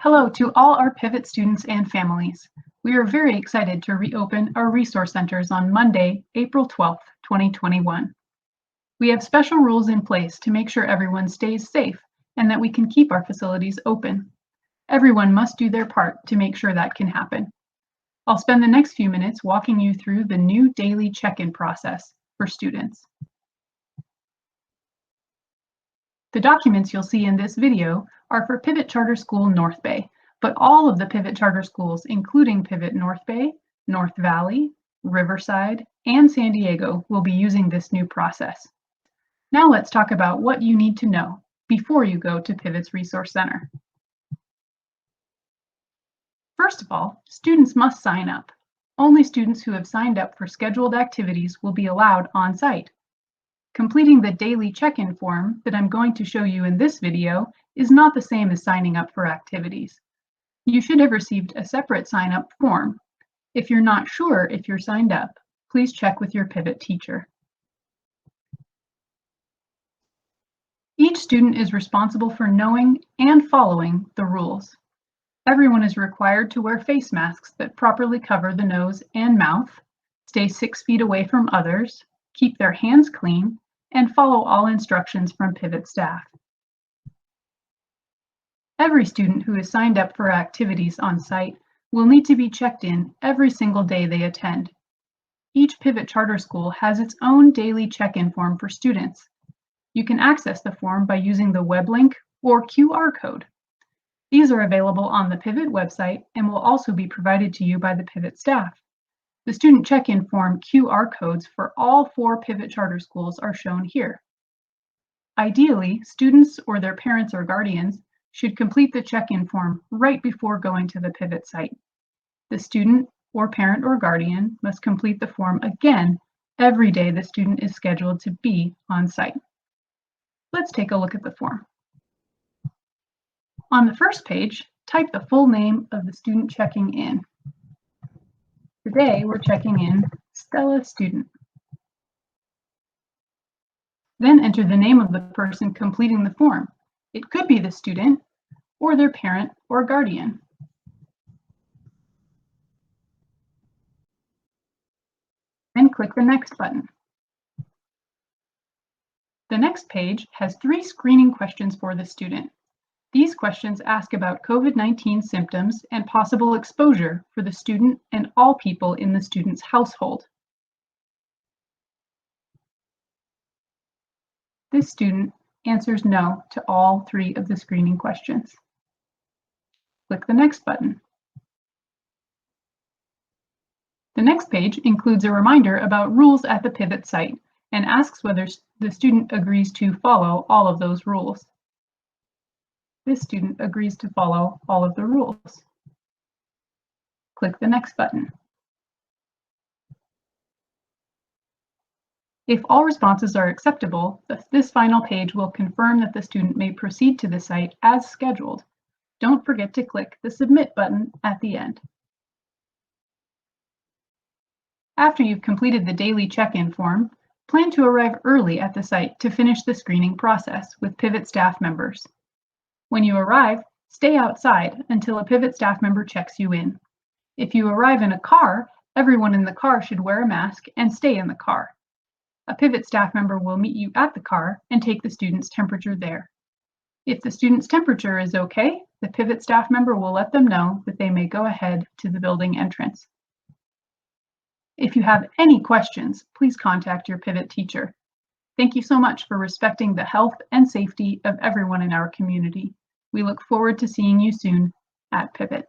Hello to all our Pivot students and families. We are very excited to reopen our resource centers on Monday, April 12th, 2021. We have special rules in place to make sure everyone stays safe and that we can keep our facilities open. Everyone must do their part to make sure that can happen. I'll spend the next few minutes walking you through the new daily check-in process for students. The documents you'll see in this video are for Pivot Charter School North Bay, but all of the Pivot Charter Schools, including Pivot North Bay, North Valley, Riverside, and San Diego, will be using this new process. Now let's talk about what you need to know before you go to Pivot's Resource Center. First of all, students must sign up. Only students who have signed up for scheduled activities will be allowed on site. Completing the daily check-in form that I'm going to show you in this video is not the same as signing up for activities. You should have received a separate sign-up form. If you're not sure if you're signed up, please check with your Pivot teacher. Each student is responsible for knowing and following the rules. Everyone is required to wear face masks that properly cover the nose and mouth, stay 6 feet away from others, keep their hands clean, and follow all instructions from Pivot staff. Every student who is signed up for activities on site will need to be checked in every single day they attend. Each Pivot Charter School has its own daily check-in form for students. You can access the form by using the web link or QR code. These are available on the Pivot website and will also be provided to you by the Pivot staff. The student check-in form QR codes for all 4 Pivot Charter Schools are shown here. Ideally, students or their parents or guardians should complete the check-in form right before going to the Pivot site. The student or parent or guardian must complete the form again every day the student is scheduled to be on site. Let's take a look at the form. On the first page, type the full name of the student checking in. Today, we're checking in Stella Student. Then enter the name of the person completing the form. It could be the student or their parent or guardian. Then click the Next button. The next page has 3 screening questions for the student. These questions ask about COVID-19 symptoms and possible exposure for the student and all people in the student's household. This student answers no to all 3 of the screening questions. Click the Next button. The next page includes a reminder about rules at the Pivot site and asks whether the student agrees to follow all of those rules. This student agrees to follow all of the rules. Click the Next button. If all responses are acceptable, this final page will confirm that the student may proceed to the site as scheduled. Don't forget to click the Submit button at the end. After you've completed the daily check-in form, plan to arrive early at the site to finish the screening process with Pivot staff members. When you arrive, stay outside until a Pivot staff member checks you in. If you arrive in a car, everyone in the car should wear a mask and stay in the car. A Pivot staff member will meet you at the car and take the student's temperature there. If the student's temperature is okay, the Pivot staff member will let them know that they may go ahead to the building entrance. If you have any questions, please contact your Pivot teacher. Thank you so much for respecting the health and safety of everyone in our community. We look forward to seeing you soon at Pivot.